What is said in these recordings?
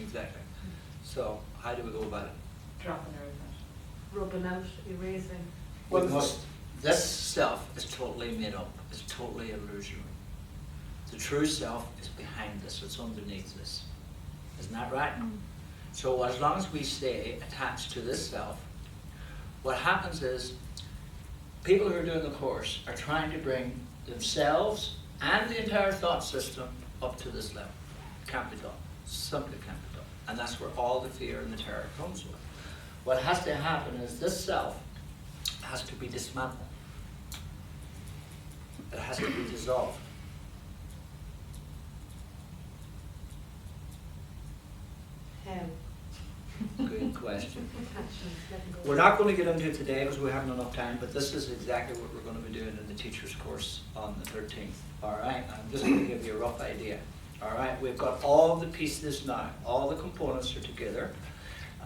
Exactly. So how do we go about it? Dropping everything. Rubbing out, erasing. We must. This self is totally made up. It's totally illusory. The true self is behind this. It's underneath this. Isn't that right? So as long as we stay attached to this self, what happens is people who are doing the course are trying to bring themselves and the entire thought system up to this level. Can't be done. Simply can't be done. And that's where all the fear and the terror comes from. What has to happen is this self has to be dismantled. It has to be dissolved. How? Good question. Actions, letting go. We're not going to get into it today because we haven't enough time, but this is exactly what we're going to be doing in the teacher's course on the 13th. All right, I'm just going to give you a rough idea. All right, we've got all the pieces now, all the components are together,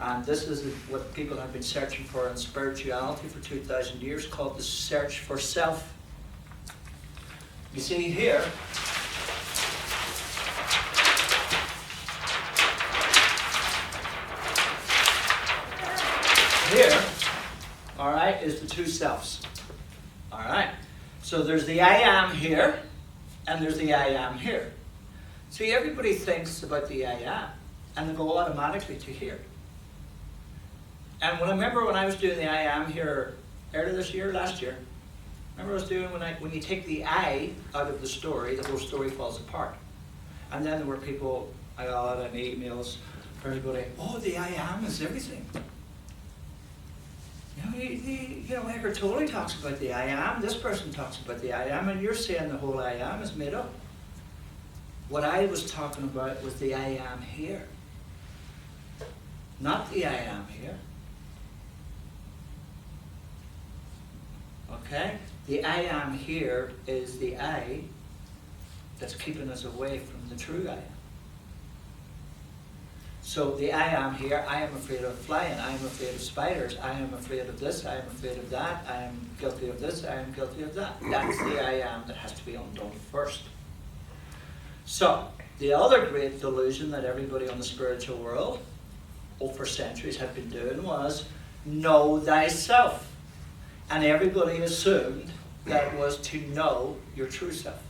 and this is what people have been searching for in spirituality for 2,000 years, called the search for self. You see here, all right, is the two selves. All right, so there's the I am here, and there's the I am here. See, everybody thinks about the I am, and they go automatically to here. And when I remember when I was doing the I am here earlier this year, last year, remember I was doing when you take the I out of the story, the whole story falls apart. And then there were people, I got an emails, everybody, oh, the I am is everything. Eckhart Tolle talks about the I am, this person talks about the I am, and you're saying the whole I am is made up. What I was talking about was the I am here, not the I am here. Okay? The I am here is the I that's keeping us away from the true I am. So the I am here, I am afraid of flying, I am afraid of spiders, I am afraid of this, I am afraid of that, I am guilty of this, I am guilty of that. That's the I am that has to be undone first. So, the other great delusion that everybody on the spiritual world, for centuries have been doing was, know thyself. And everybody assumed that was to know your true self.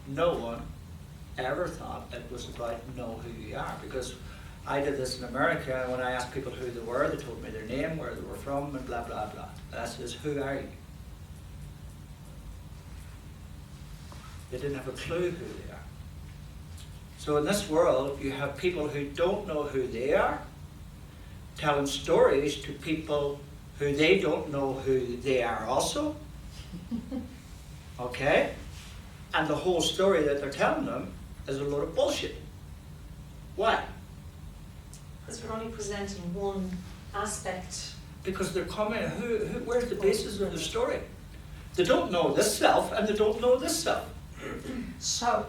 No one ever thought it was about know who you are, because I did this in America, and when I asked people who they were, they told me their name, where they were from, and blah, blah, blah. And I says, who are you? They didn't have a clue who they are. So in this world, you have people who don't know who they are, telling stories to people who they don't know who they are also. Okay? And the whole story that they're telling them is a load of bullshit. Why? Because we're only presenting one aspect. Because they're coming, where's the basis of the story? They don't know this self, and they don't know this self. So,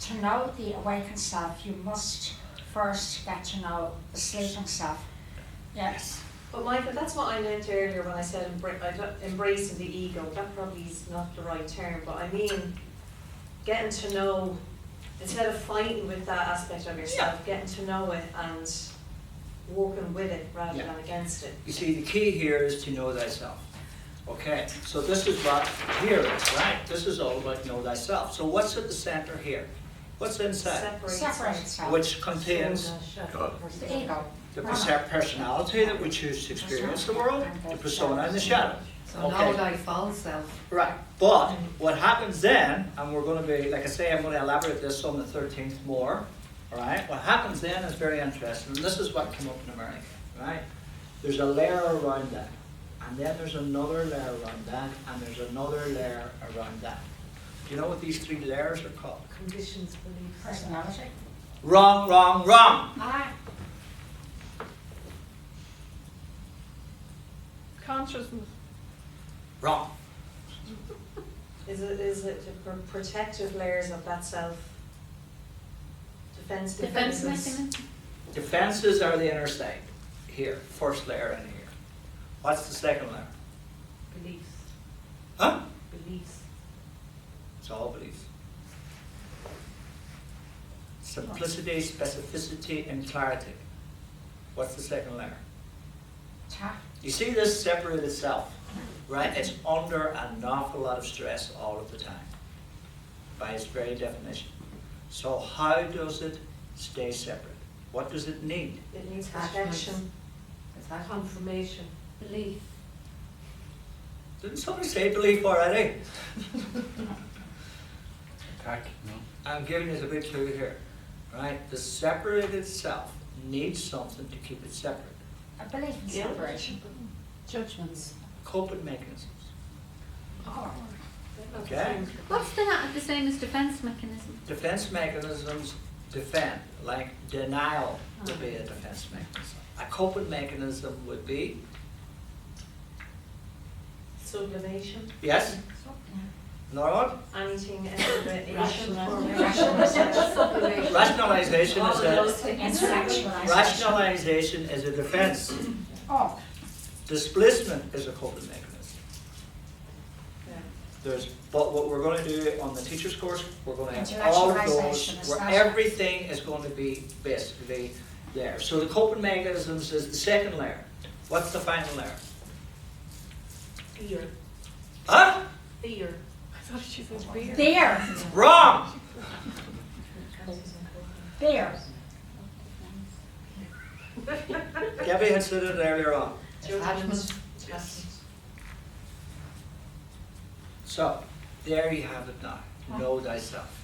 to know the awakened self, you must first get to know the sleeping self. Yes. But Michael, that's what I meant earlier when I said embracing the ego. That probably is not the right term, but I mean getting to know, instead of fighting with that aspect of yourself, getting to know it and working with it rather than against it. You see, the key here is to know thyself. Okay, so this is what here is, right? This is all about know thyself. So what's at the center here? What's inside? Separate self. Which contains The ego. the personality that we choose to experience the world, the persona and the shadow. So know thy false self. Right, but what happens then, and we're going to be, like I say, I'm going to elaborate this on the 13th more, all right? What happens then is very interesting, and this is what came up in America, right? There's a layer around that, and then there's another layer around that, and there's another layer around that. Do you know what these three layers are called? Conditions, beliefs. Personality. Wrong, wrong, wrong. Ah, Consciousness. Wrong. Is it the protective layers of that self? Defense mechanisms? Defenses are the inner side, here, first layer in here. What's the second layer? Beliefs. Huh? Beliefs. It's all beliefs. Simplicity, specificity, and clarity. What's the second layer? Tact. You see this separated self, right? It's under an awful lot of stress all of the time, by its very definition. So how does it stay separate? What does it need? It needs Attachments. protection. Confirmation. Belief. Didn't somebody say belief already? Attack, no? I'm giving you the big clue here, right? The separated self needs something to keep it separate. I believe in Yeah. separation. Judgments. Coping mechanisms. Oh, Okay. What's the same as defense mechanism? Defense mechanisms defend, like denial would be a defense mechanism. A coping mechanism would be, Sublimation, yes, so, another one? anything, Asian. Sublimation. Rationalization All is of those a, things. Intellectualization. rationalization is a defense. Oh, Displacement is a coping mechanism. Yeah. But what we're going to do on the teacher's course, we're going to have all of those, Intellectualization is where that- everything is going to be basically there. So the coping mechanisms is the second layer. What's the final layer? Fear. Huh? Fear. I thought she said fear. there, Wrong! there. Gabby had said it earlier on. Attachments. So, there you have it now. Know thyself.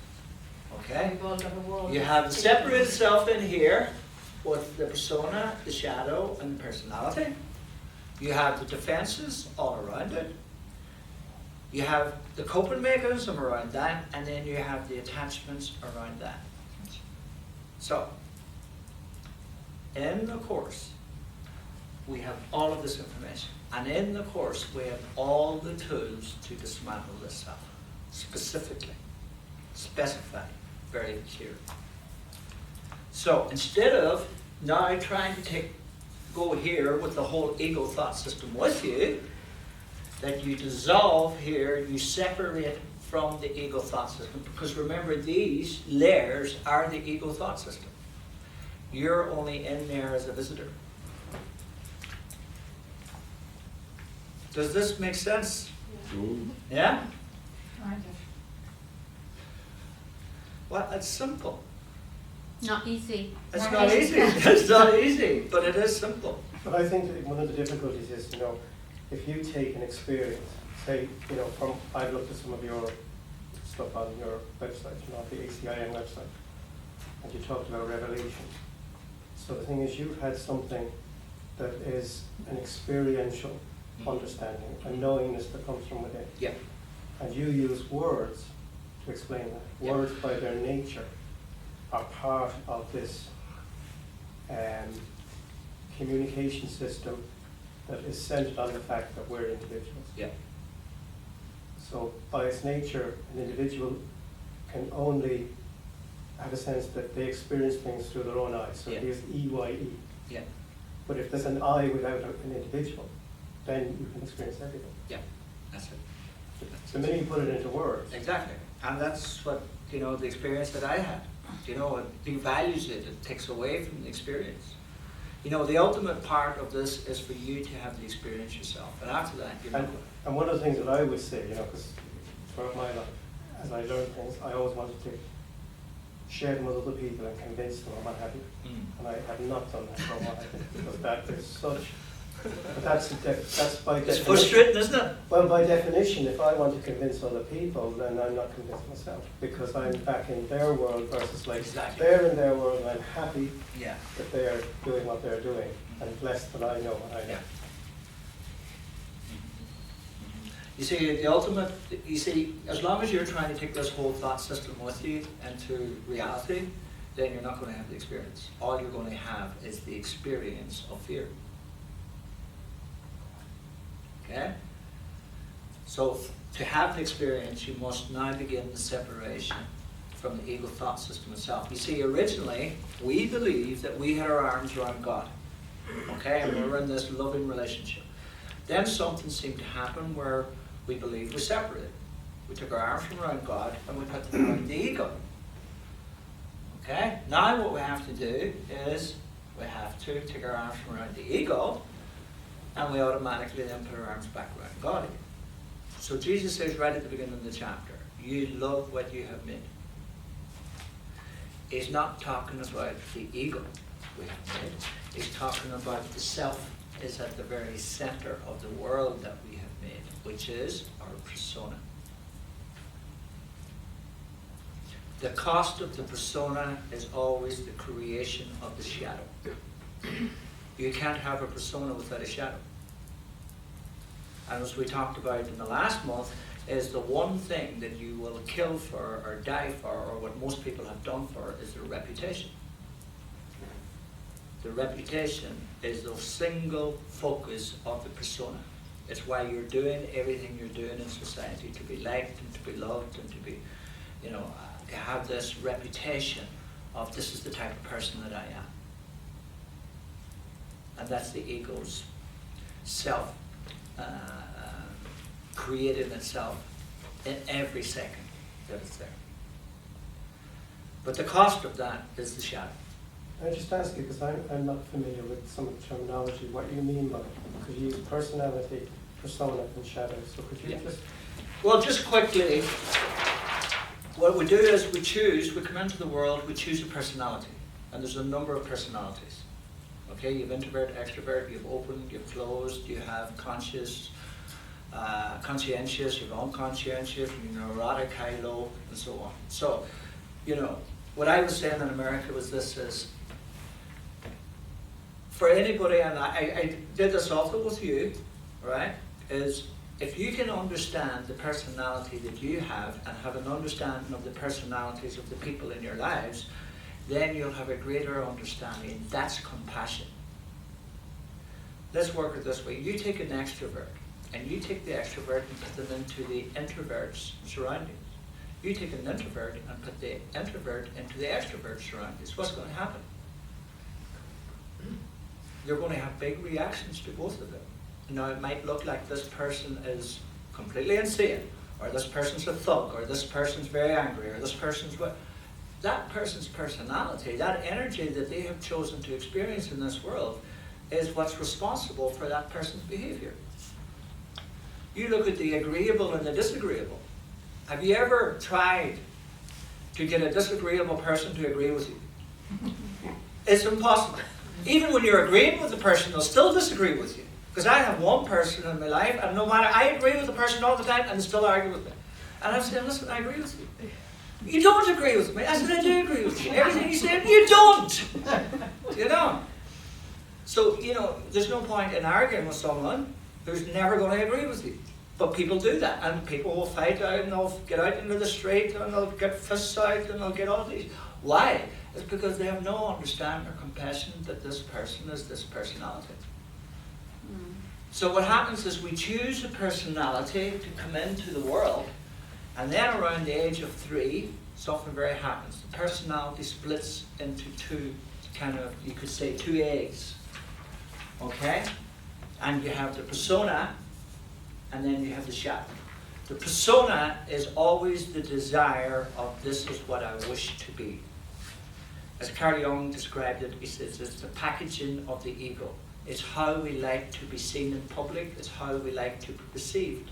Okay? We've all got a wall. You have the separated self in here with the persona, the shadow, and the personality. You have the defenses all around it. You have the coping mechanism around that, and then you have the attachments around that. So, in the course, we have all of this information. And in the course, we have all the tools to dismantle this self, specifically, specified, very clear. So instead of now trying to go here with the whole ego thought system with you, that you dissolve here, you separate from the ego thought system. Because remember, these layers are the ego thought system. You're only in there as a visitor. Does this make sense? Yeah? Right. Well, it's simple. Not easy. It's Not not easy. easy. It's not easy, but it is simple. But I think that one of the difficulties is, if you take an experience, say, I've looked at some of your stuff on your website, the ACIM website, and you talked about revelation. So the thing is, you've had something that is an experiential understanding, a knowingness that comes from within. Yeah. And you use words to explain that. Yeah. Words by their nature are part of this communication system that is centered on the fact that we're individuals. Yeah. So by its nature, an individual can only have a sense that they experience things through their own eyes. So Yeah. it is EYE. Yeah. But if there's an I without an individual, then you can experience everything. Yeah. That's it. The minute you put it into words, Exactly. And that's what, the experience that I had. It devalues it. It takes away from the experience. The ultimate part of this is for you to have the experience yourself. And after that, and one of the things that I would say, because throughout my life, as I learned things, I always wanted to share them with other people and convince them and what have you. And I have not done that for a while, because that is such. But that's by it's definition. frustrating, isn't it? Well, by definition, if I want to convince other people, then I'm not convincing myself, because I'm back in their world versus Exactly. they're in their world and I'm happy Yeah. that they're doing what they're doing and blessed that I know what I know. Yeah. You see, as long as you're trying to take this whole thought system with you into reality, then you're not going to have the experience. All you're going to have is the experience of fear. Okay? So to have the experience, you must now begin the separation from the ego thought system itself. You see, originally, we believed that we had our arms around God. Okay? And we were in this loving relationship. Then something seemed to happen where we believed we separated. We took our arms from around God and we put them around the ego. Okay? Now what we have to do is we have to take our arms from around the ego, and we automatically then put our arms back around God again. So Jesus says right at the beginning of the chapter, you love what you have made. He's not talking about the ego we have made. He's talking about the self is at the very center of the world that we have made, which is our persona. The cost of the persona is always the creation of the shadow. You can't have a persona without a shadow. And as we talked about in the last month, is the one thing that you will kill for or die for, or what most people have done for, is their reputation. The reputation is the single focus of the persona. It's why you're doing everything you're doing in society, to be liked and to be loved and to be, to have this reputation of this is the type of person that I am. And that's the ego's self creating itself in every second that it's there. But the cost of that is the shadow. I just ask you, because I'm not familiar with some of the terminology, what you mean by it. Because you use personality, persona, and shadow. So could you just... Well, just quickly, what we do is we come into the world, we choose a personality. And there's a number of personalities. Okay, you have introvert, extrovert, you have open, you have closed, you have conscious, conscientious, you have unconscientious, you have neurotic, high, low, and so on. So, what I was saying in America was this is, for anybody, and I did this also with you, right, is if you can understand the personality that you have and have an understanding of the personalities of the people in your lives, then you'll have a greater understanding. That's compassion. Let's work it this way. You take an extrovert, and you take the extrovert and put them into the introvert's surroundings. You take an introvert and put the introvert into the extrovert surroundings. What's going to happen? You're going to have big reactions to both of them. Now, it might look like this person is completely insane, or this person's a thug, or this person's very angry, or this person's what. That person's personality, that energy that they have chosen to experience in this world, is what's responsible for that person's behavior. You look at the agreeable and the disagreeable. Have you ever tried to get a disagreeable person to agree with you? It's impossible. Even when you're agreeing with the person, they'll still disagree with you. Because I have one person in my life, and no matter, I agree with the person all the time, and they still argue with me. And I'm saying, listen, I agree with you. You don't agree with me. I said, I do agree with you. Everything you said, you don't. So, there's no point in arguing with someone who's never going to agree with you. But people do that, and people will fight out, and they'll get out into the street, and they'll get fists out, and they'll get all these. Why? It's because they have no understanding or compassion that this person is this personality. So what happens is we choose a personality to come into the world, and then around the age of 3, something very happens. The personality splits into two, you could say, 2 eggs. Okay? And you have the persona, and then you have the shadow. The persona is always the desire of this is what I wish to be. As Carl Jung described it, he says it's the packaging of the ego. It's how we like to be seen in public. It's how we like to be perceived.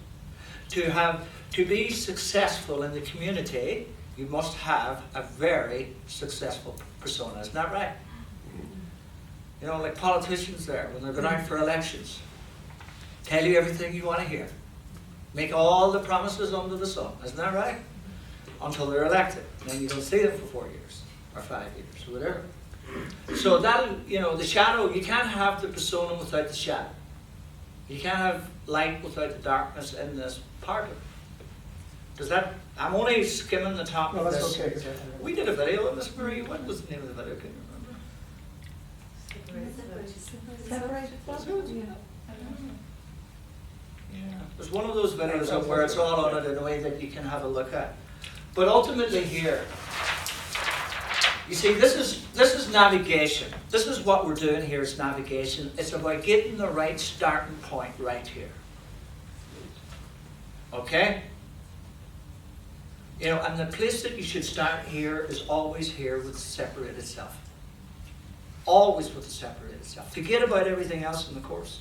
To be successful in the community, you must have a very successful persona. Isn't that right? Like politicians there, when they're going out for elections, tell you everything you want to hear. Make all the promises under the sun. Isn't that right? Until they're elected. And then you don't see them for 4 years, or 5 years, or whatever. So that, the shadow, you can't have the persona without the shadow. You can't have light without the darkness in this part of it. Does that, I'm only skimming the top of this. Okay. We did a video on this, Marie. What was the name of the video? Can you remember? Yeah. There's one of those videos of where it's all on it in a way that you can have a look at. But ultimately here, you see, this is navigation. This is what we're doing here is navigation. It's about getting the right starting point right here. Okay? You know, and the place that you should start here is always here with the separated self. Always with the separated self. Forget about everything else in the course.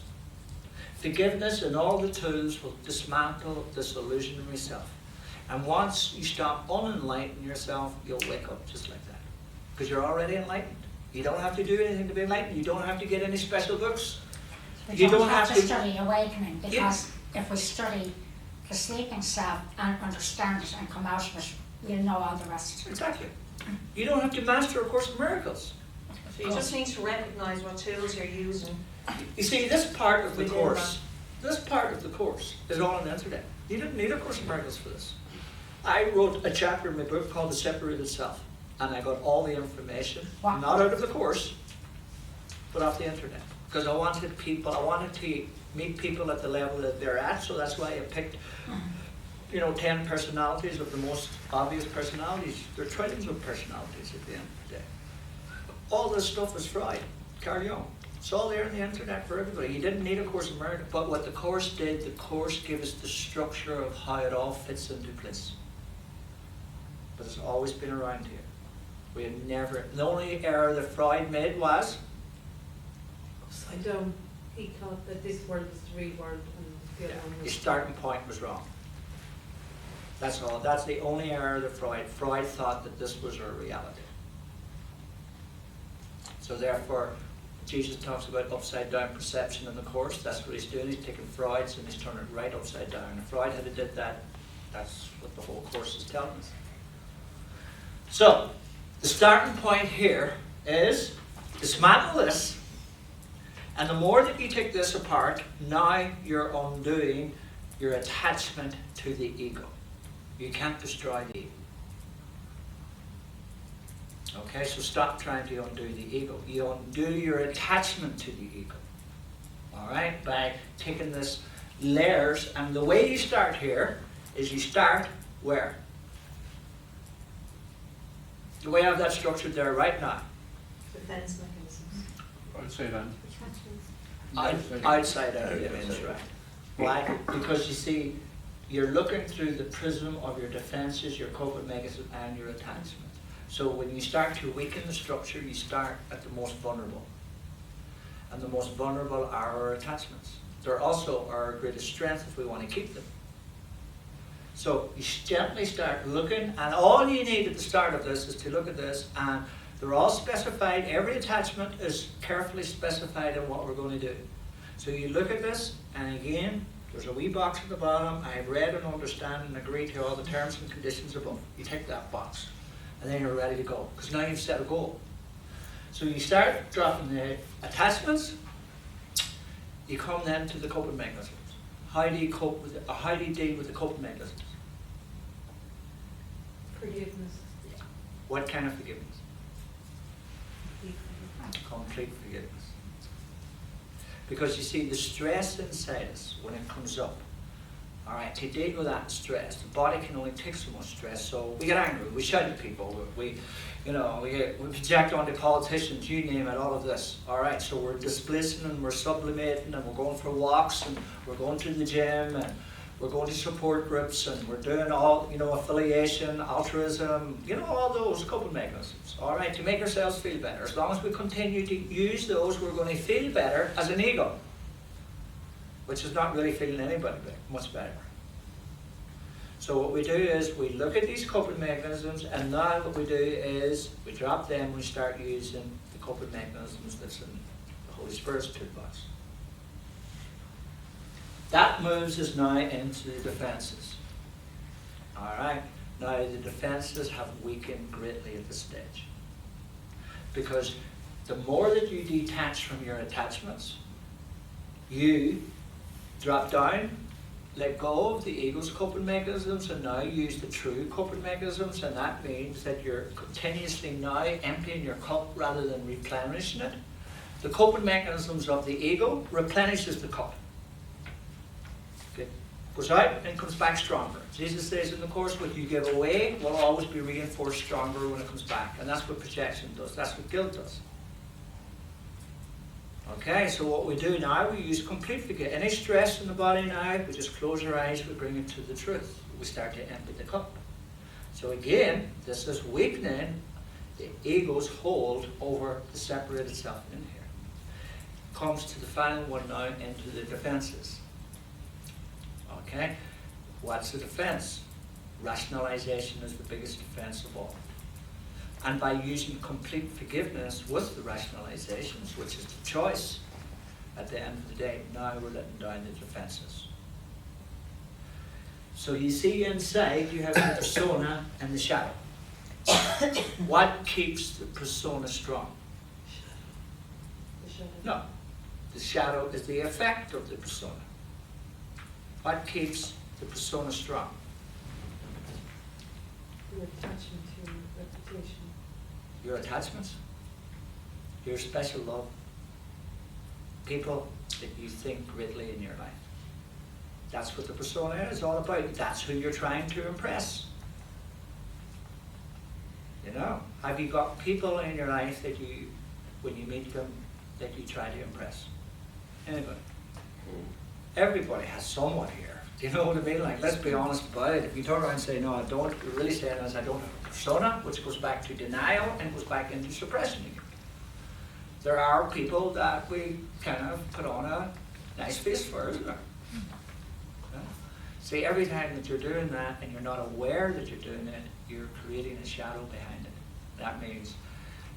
Forgiveness and all the tools will dismantle this illusionary self. And once you stop unenlightening yourself, you'll wake up just like that. Because you're already enlightened. You don't have to do anything to be enlightened. You don't have to get any special books. We You don't have to study awakening, Yeah. because if we study the sleeping self and understand it and come out of it, we'll know all the rest. Exactly. You don't have to master A Course in Miracles. So you just need to recognise what tools you're using. You see, this part of the Within course, this part of the course is all on the internet. You didn't need A Course in Miracles for this. I wrote a chapter in my book called The Separated Self, and I got all the information, Wow. not out of the course, but off the internet. Because I wanted to meet people at the level that they're at, so that's why I picked, 10 personalities of the most obvious personalities. There are trillions of personalities at the end of the day. All this stuff is fried. Carry on. It's all there on the internet for everybody. You didn't need A Course in Miracles, but what the course did, the course gave us the structure of how it all fits into place. But it's always been around here. We have never, the only error that Freud made was, Upside down. He thought that this world was the real world and the other one your was. starting point was wrong. That's all. That's the only error that Freud thought that this was our reality. So therefore, Jesus talks about upside down perception in the course. That's what he's doing. He's taking Freud's and he's turning it right upside down. If Freud had did that, that's what the whole course is telling us. So, the starting point here is dismantle this, and the more that you take this apart, now you're undoing your attachment to the ego. You can't destroy the ego. Okay, so stop trying to undo the ego. You undo your attachment to the ego. Alright, by taking this layers, and the way you start here is you start where? The way I have that structured there right now. Defense mechanisms. I'd say that. Outside out, I mean, that's right. Why? Because you see, you're looking through the prism of your defenses, your coping mechanism, and your attachment. So when you start to weaken the structure, you start at the most vulnerable. And the most vulnerable are our attachments. They're also our greatest strength if we want to keep them. So you gently start looking, and all you need at the start of this is to look at this, and they're all specified. Every attachment is carefully specified in what we're going to do. So you look at this, and again, there's a wee box at the bottom. I've read and understand and agree to all the terms and conditions above. You tick that box, and then you're ready to go, because now you've set a goal. So you start dropping the attachments. You come then to the coping mechanisms. How do you cope with it? Or how do you deal with the coping mechanisms? Forgiveness. What kind of forgiveness? Complete forgiveness. Because you see, the stress inside us, when it comes up, all right, to deal with that stress, the body can only take so much stress, so we get angry, we shout at people, we project onto politicians, you name it, all of this. All right, so we're displacing and we're sublimating and we're going for walks and we're going to the gym and we're going to support groups and we're doing all, affiliation, altruism, all those coping mechanisms. All right, to make ourselves feel better. As long as we continue to use those, we're going to feel better as an ego, which is not really feeling anybody much better. So what we do is we look at these coping mechanisms, and now what we do is we drop them and we start using the coping mechanisms that's in the Holy Spirit's toolbox. That moves us now into the defenses. All right, now the defenses have weakened greatly at this stage. Because the more that you detach from your attachments, you drop down, let go of the ego's coping mechanisms, and now use the true coping mechanisms, and that means that you're continuously now emptying your cup rather than replenishing it. The coping mechanisms of the ego replenishes the cup. Okay. Goes out and comes back stronger. Jesus says in the Course, what you give away will always be reinforced stronger when it comes back, and that's what projection does, that's what guilt does. Okay, so what we do now, we use complete forget. Any stress in the body now, we just close our eyes, we bring it to the truth. We start to empty the cup. So again, this is weakening the ego's hold over the separated self in here. Comes to the final one now, into the defenses. Okay? What's the defense? Rationalization is the biggest defense of all. And by using complete forgiveness with the rationalizations, which is the choice, at the end of the day, now we're letting down the defenses. So you see inside, you have the persona and the shadow. What keeps the persona strong? The shadow. No. The shadow is the effect of the persona. What keeps the persona strong? Your attachment to your reputation. Your attachments, your special love, people that you think greatly in your life. That's what the persona is all about. That's who you're trying to impress. You know, have you got people in your life that you, when you meet them, that you try to impress? Anybody? Everybody has someone here. Do you know what I mean? Like, let's be honest about it. If you turn around and say, no, I don't, you're really saying is I don't have a persona, which goes back to denial and goes back into suppression again. There are people that we kind of put on a nice face for, isn't there? Yeah. See, every time that you're doing that and you're not aware that you're doing it, you're creating a shadow behind it. That means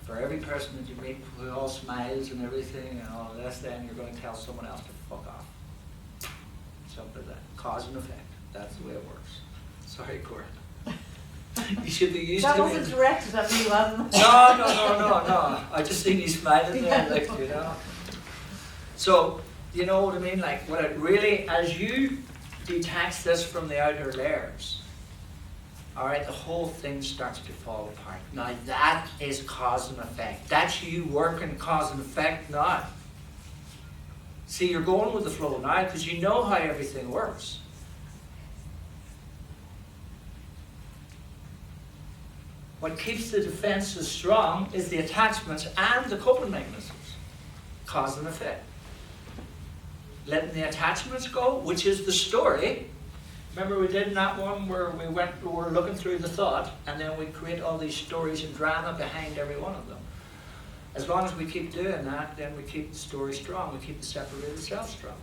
for every person that you meet who all smiles and everything and all this, then you're going to tell someone else to fuck off. Something like that. Cause and effect. That's the way it works. Sorry, Corinne. You should be used That to wasn't it. directed at me, wasn't it? No. I just seen you smiling there, like, you know. So, you know what I mean? Like, what it really, as you detach this from the outer layers, all right, the whole thing starts to fall apart. Now, that is cause and effect. That's you working cause and effect now. See, you're going with the flow now because you know how everything works. What keeps the defenses strong is the attachments and the coping mechanisms. Cause and effect. Letting the attachments go, which is the story. Remember we did in that one where we were looking through the thought and then we create all these stories and drama behind every one of them. As long as we keep doing that, then we keep the story strong. We keep the separated self strong.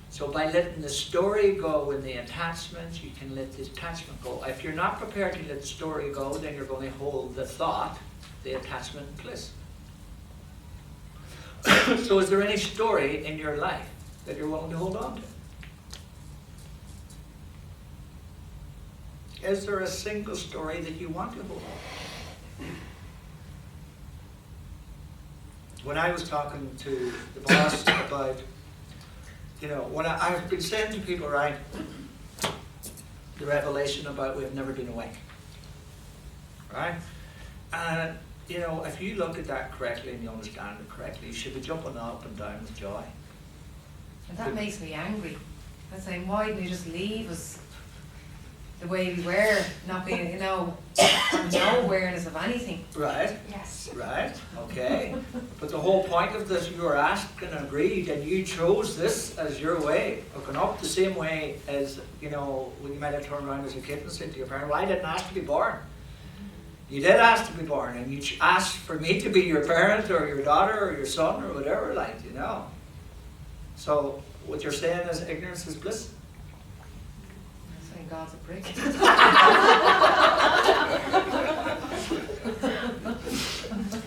So by letting the story go in the attachments, you can let the attachment go. If you're not prepared to let the story go, then you're going to hold the thought, the attachment in place. So is there any story in your life that you're willing to hold on to? Is there a single story that you want to hold on to? When I was talking to the boss about, you know, when I've been saying to people, right, the revelation about we've never been awake, right? And, you know, if you look at that correctly and you understand it correctly, you should be jumping up and down with joy. And that makes me angry. I'm saying, why didn't you just leave us the way we were, not being, you know, no awareness of anything? Right? Yes. Right, okay. But the whole point of this, you were asked and agreed, and you chose this as your way, looking up the same way as, you know, when you might have turned around as a kid and said to your parent, well, I didn't ask to be born. You did ask to be born, and you asked for me to be your parent or your daughter or your son or whatever, like, you know. So what you're saying is ignorance is bliss. I'm saying God's a prick.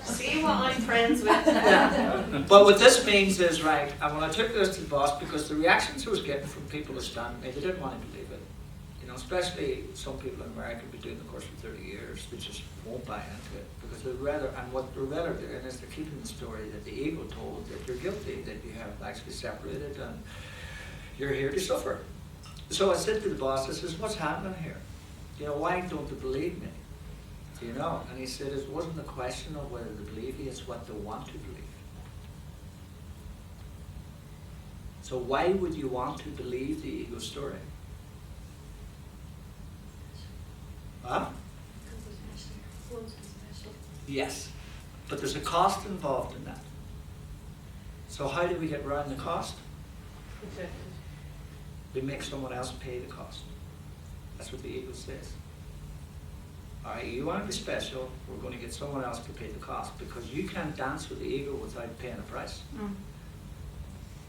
See what I'm friends with? Yeah. But what this means is, right, and when I took this to the boss, because the reactions I was getting from people who stand me, they didn't want to believe it. You know, especially some people in America who've been doing the course for 30 years, they just won't buy into it. Because they'd rather, and what they're rather doing is they're keeping the story that the ego told, that you're guilty, that you have actually separated, and you're here to suffer. So I said to the boss, I says, what's happening here? You know, why don't they believe me? You know, and he said it wasn't a question of whether they believe you, it's what they want to believe. So why would you want to believe the ego story? Huh? Yes, but there's a cost involved in that. So how do we get around the cost? Rejected. We make someone else pay the cost. That's what the ego says. All right, you want to be special, we're going to get someone else to pay the cost, because you can't dance with the ego without paying a price. Mm.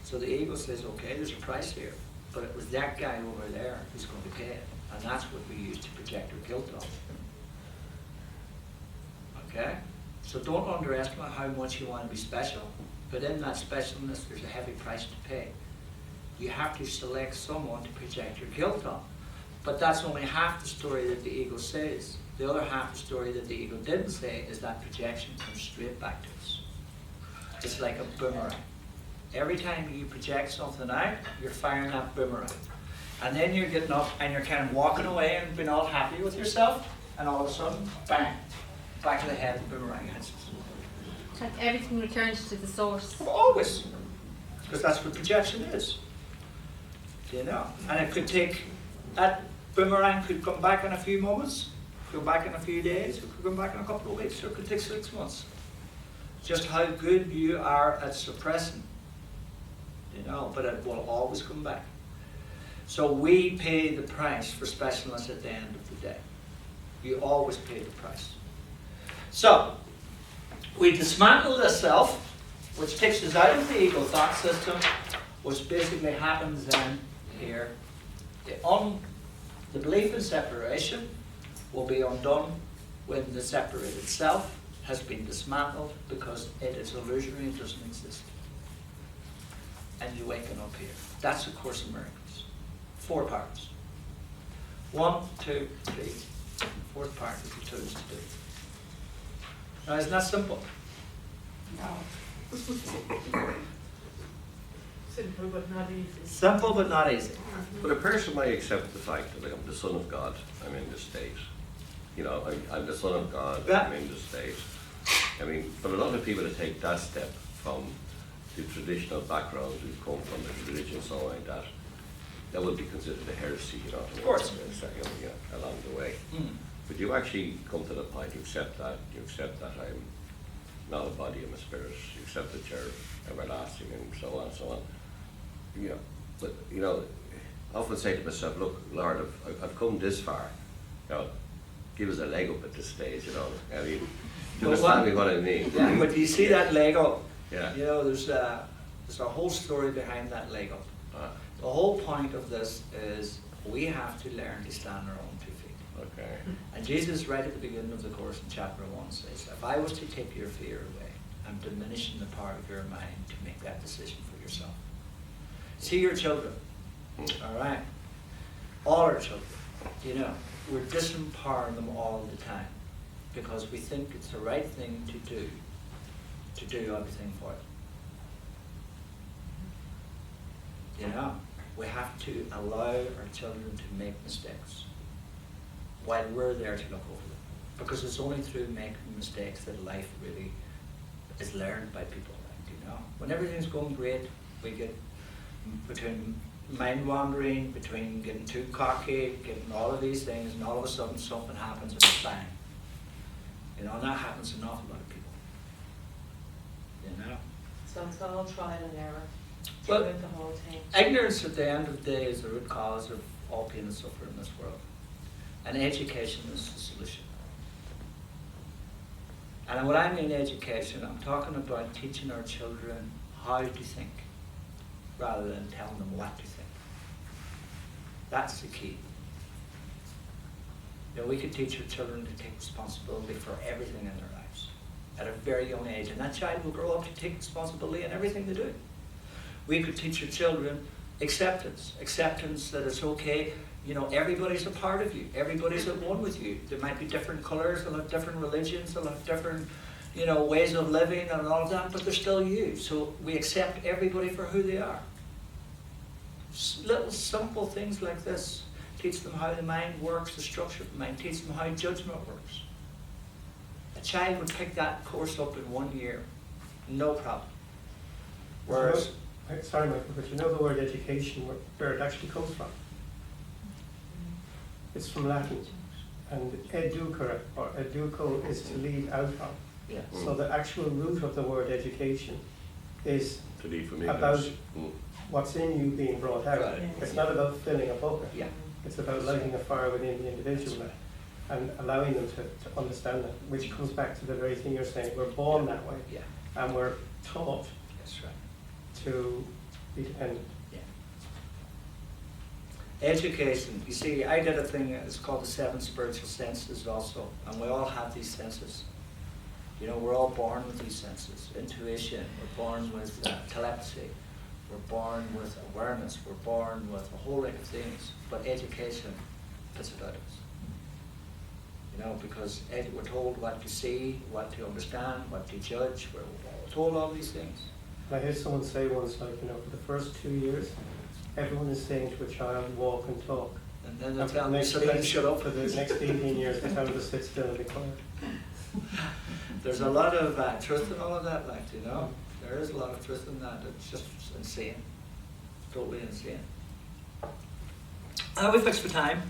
So the ego says, okay, there's a price here, but it was that guy over there who's going to pay it. And that's what we use to project our guilt on. Okay? So don't underestimate how much you want to be special, but in that specialness, there's a heavy price to pay. You have to select someone to project your guilt on. But that's only half the story that the ego says. The other half the story that the ego didn't say is that projection comes straight back to us. It's like a boomerang. Every time you project something out, you're firing that boomerang. And then you're getting up and you're kind of walking away and being all happy with yourself, and all of a sudden, bang, back to the head, the boomerang hits us. It's like everything returns to the source. Always. Because that's what projection is. You know? And it could take, that boomerang could come back in a few moments, go back in a few days, it could come back in a couple of weeks, or it could take 6 months. Just how good you are at suppressing. You know, but it will always come back. So we pay the price for specialness at the end of the day. You always pay the price. So, we dismantle the self, which takes us out of the ego thought system, which basically happens then here. The belief in separation will be undone when the separated self has been dismantled, because it is illusory and doesn't exist. And you waken up here. That's A Course in Miracles. 4 parts. 1, 2, 3. 4th part that you chose to do. Now, isn't that simple? No. Simple but not easy. Simple but not easy. But a person might accept the fact that I'm the son of God, I'm in this state. You know, I'm the son of God, Yeah. I'm in this state. I mean, but a lot of people that take that step from the traditional backgrounds we've come from, the religion, so like that, that would be considered a heresy, you know. Of course. You know, along the way. Mm. But you actually come to the point, you accept that I'm not a body, I'm a spirit, you accept that you're everlasting and so on and so on. You know, but, you know, I often say to myself, look, Lord, I've come this far, you know, give us a leg up at this stage, you know. I mean, do you understand me what I mean? Yeah, but you see that leg up? Yeah. You know, there's a whole story behind that leg up. The whole point of this is we have to learn to stand on our own 2 feet. Okay. And Jesus, right at the beginning of the course in chapter 1, says, if I was to take your fear away, I'm diminishing the power of your mind to make that decision for yourself. See your children, all right? All our children, you know, we're disempowering them all the time because we think it's the right thing to do everything for them. You know, we have to allow our children to make mistakes while we're there to look over them. Because it's only through making mistakes that life really is learned by people, like, you know. When everything's going great, we get between mind wandering, between getting too cocky, getting all of these things, and all of a sudden something happens and it's bang. You know, and that happens to an awful lot of people. You know? So it's all trial and error Well, throughout the whole thing. Ignorance at the end of the day is the root cause of all pain and suffering in this world. And education is the solution. And when I mean education, I'm talking about teaching our children how to think, rather than telling them what to think. That's the key. You know, we could teach our children to take responsibility for everything in their lives at a very young age, and that child will grow up to take responsibility in everything they do. We could teach our children acceptance that it's okay, you know, everybody's a part of you, everybody's at one with you. There might be different colors, they'll have different religions, they'll have different, you know, ways of living and all of that, but they're still you. So we accept everybody for who they are. Little simple things like this. Teach them how the mind works, the structure of the mind. Teach them how judgment works. A child would pick that course up in 1 year, no problem. Whereas, Sorry, Michael, but you know the word education, where it actually comes from? It's from Latin, and educere, or educo, is to lead out of. yeah. So the actual root of the word education is To lead from about ignorance. what's in you being brought out. Right. It's not about filling a bucket. Yeah. It's about lighting a fire within the individual. and allowing them to understand that, which comes back to the very thing you're saying, we're born that way, Yeah, and we're taught that's right. to be dependent. Yeah. Education, you see, I did a thing, it's called the 7 spiritual senses also, and we all have these senses. You know, we're all born with these senses. Intuition, we're born with telepathy, we're born with awareness, we're born with a whole lot of things, but education puts it out of us. You know, because we're told what to see, what to understand, what to judge, we're told all these things. I heard someone say once, like, you know, for the first 2 years, everyone is saying to a child, walk and talk. And then they And for tell the them, next so then 18 shut up. For the next 18 years, they tell them to sit still and be quiet. There's a lot of truth in all of that, like, you know. There is a lot of truth in that. It's just insane. Totally insane. We fixed for time.